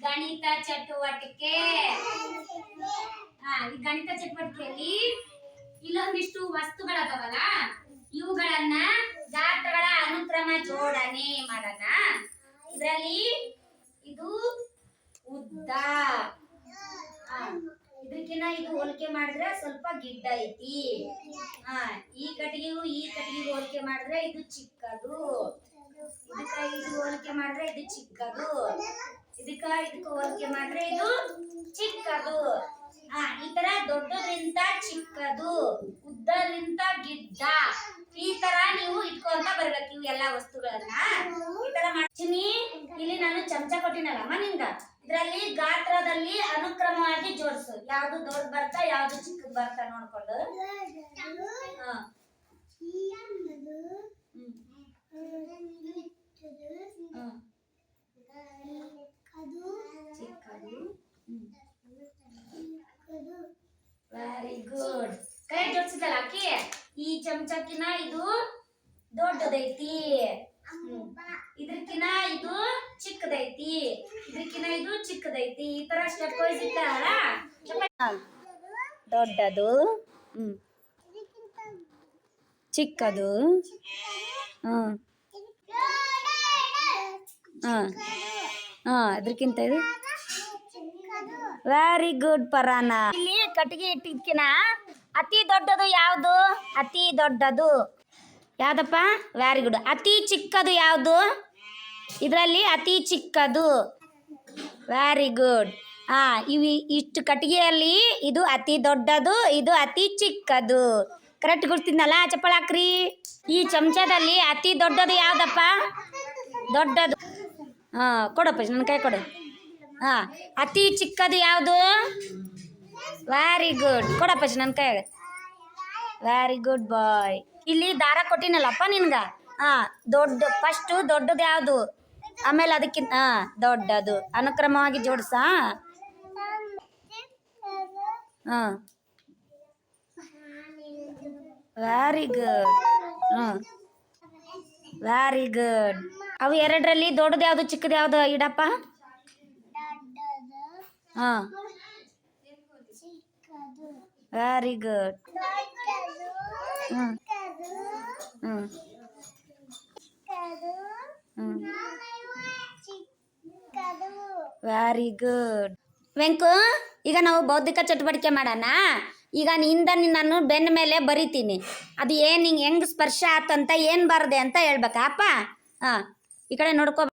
ಗಣಿತ ಚಟುವಟಿಕೆ. ಈ ಗಣಿತ ಚಟುವಟಿಕೆಯಲ್ಲಿ ಇಲ್ಲೊಂದಿಷ್ಟು ವಸ್ತುಗಳದಾವಲ್ಲ, ಇವುಗಳನ್ನ ಗಾತ್ರಗಳ ಅನುಕ್ರಮ ಜೋಡಣೆ ಮಾಡೋಣ. ಇದರಲ್ಲಿ ಇದು ಉದ್ದ, ಇದಕ್ಕಿಂತ ಇದು ಹೋಲಿಕೆ ಮಾಡಿದ್ರೆ ಸ್ವಲ್ಪ ಗಿಡ್ಡ ಐತಿ. ಈ ಕಟ್ಟಿಗೆಗೂ ಈ ಕಟ್ಟಿಗೆಗೂ ಹೋಲಿಕೆ ಮಾಡಿದ್ರೆ ಇದು ಚಿಕ್ಕದು. ಇದು ಹೋಲಿಕೆ ಮಾಡಿದ್ರೆ ಇದು ಚಿಕ್ಕದು. ಇದಕ್ಕೂ ಹೋಲಿಕೆ ಮಾಡಿದ್ರೆ ಇದು ಚಿಕ್ಕದು. ಈ ತರ ದೊಡ್ಡದ್ರಿಂದ ಚಿಕ್ಕದು, ಉದ್ದದಿಂದ ಗಿಡ್ಡ, ಈ ತರ ನೀವು ಇಟ್ಕೊಂತ ಬರ್ಬೇಕು ಇವು ಎಲ್ಲಾ ವಸ್ತುಗಳನ್ನ. ಈ ತರ ಮಾಡ್ತೀನಿ. ಇಲ್ಲಿ ನಾನು ಚಮಚ ಕೊಟ್ಟಿನಲ್ಲಮ್ಮ ನಿಮ್ಗ, ಇದ್ರಲ್ಲಿ ಗಾತ್ರದಲ್ಲಿ ಅನುಕ್ರಮವಾಗಿ ಜೋಡಿಸು. ಯಾವ್ದು ದೊಡ್ಡ ಬರ್ತಾ ಯಾವ್ದು ಚಿಕ್ಕದ್ ಬರ್ತಾ ನೋಡ್ಕೊಂಡು. Very good. ಕೈ ಜೋಡಿಸಿದಲ್ಲ ಅಕ್ಕಿ. ಈ ಚಮಚಕ್ಕಿನ ಇದು ದೊಡ್ಡದೈತಿ, ಇದಕ್ಕಿನ ಇದು ಚಿಕ್ಕದೈತಿ, ಇದಕ್ಕಿನ ಇದು ಚಿಕ್ಕದೈತಿ. ಈ ತರ ಸ್ಟೆಪ್ ವೈಸ್ ಇಟ್ಟಾರ. ದೊಡ್ಡದು, ಚಿಕ್ಕದು, ಅದಕ್ಕಿಂತ ಇದು. ವೆರಿ ಗುಡ್ ಪರಾನ. ಇಲ್ಲಿ ಕಟ್ಟಿಗೆ ಇಟ್ಟಿದ್ಕಿನ ಅತಿ ದೊಡ್ಡದು ಯಾವುದು? ಅತಿ ದೊಡ್ಡದು ಯಾವ್ದಪ್ಪ? Very good. ಅತಿ ಚಿಕ್ಕದು ಯಾವುದು? ಇದರಲ್ಲಿ ಅತಿ ಚಿಕ್ಕದು. Very good. ಇಷ್ಟು ಕಟ್ಟಿಗೆಯಲ್ಲಿ ಇದು ಅತಿ ದೊಡ್ಡದು, ಇದು ಅತಿ ಚಿಕ್ಕದು. ಕರೆಕ್ಟ್ ಗುರ್ತಿದ್ನಲ್ಲ? ಚಪ್ಪಳ ಹಾಕ್ರಿ. ಈ ಚಮಚದಲ್ಲಿ ಅತಿ ದೊಡ್ಡದು ಯಾವ್ದಪ್ಪ? ದೊಡ್ಡದು. ಕೊಡಪ್ಪ, ನನ್ನ ಕೈ ಕೊಡು. ಅತಿ ಚಿಕ್ಕದು ಯಾವುದು? Very good. ಕೊಡಪ್ಪ ನನ್ನ ಕೈ. ವೆರಿ ಗುಡ್ ಬಾಯ್. ಇಲ್ಲಿ ದಾರ ಕೊಟ್ಟಿನಲ್ಲಪ್ಪ ನಿನ್ಗ. ಫಸ್ಟು ದೊಡ್ಡದು ಯಾವುದು, ಆಮೇಲೆ ಅದಕ್ಕಿಂತ ದೊಡ್ಡದು. ಅನುಕ್ರಮವಾಗಿ ಜೋಡಿಸ. Very good. Very good. ಅವು ಎರಡರಲ್ಲಿ ದೊಡ್ಡದು ಯಾವುದು ಚಿಕ್ಕದು ಯಾವುದು ಇಡಪ್ಪ? Very good. Very good. Venku, ಈಗ ನಾವು ಬೌದ್ಧಿಕ ಚಟುವಟಿಕೆ ಮಾಡೋಣ. ಈಗ ನಾನು ಬೆನ್ನ ಮೇಲೆ ಬರಿತೀನಿ. ಅದು ಏನು ಹೆಂಗೆ ಸ್ಪರ್ಶ ಆತಂತ ಏನು ಬರದೆ ಅಂತ ಹೇಳ್ಬೇಕಾ ಅಪ್ಪ? ಈ ಕಡೆ ನೋಡ್ಕೊ.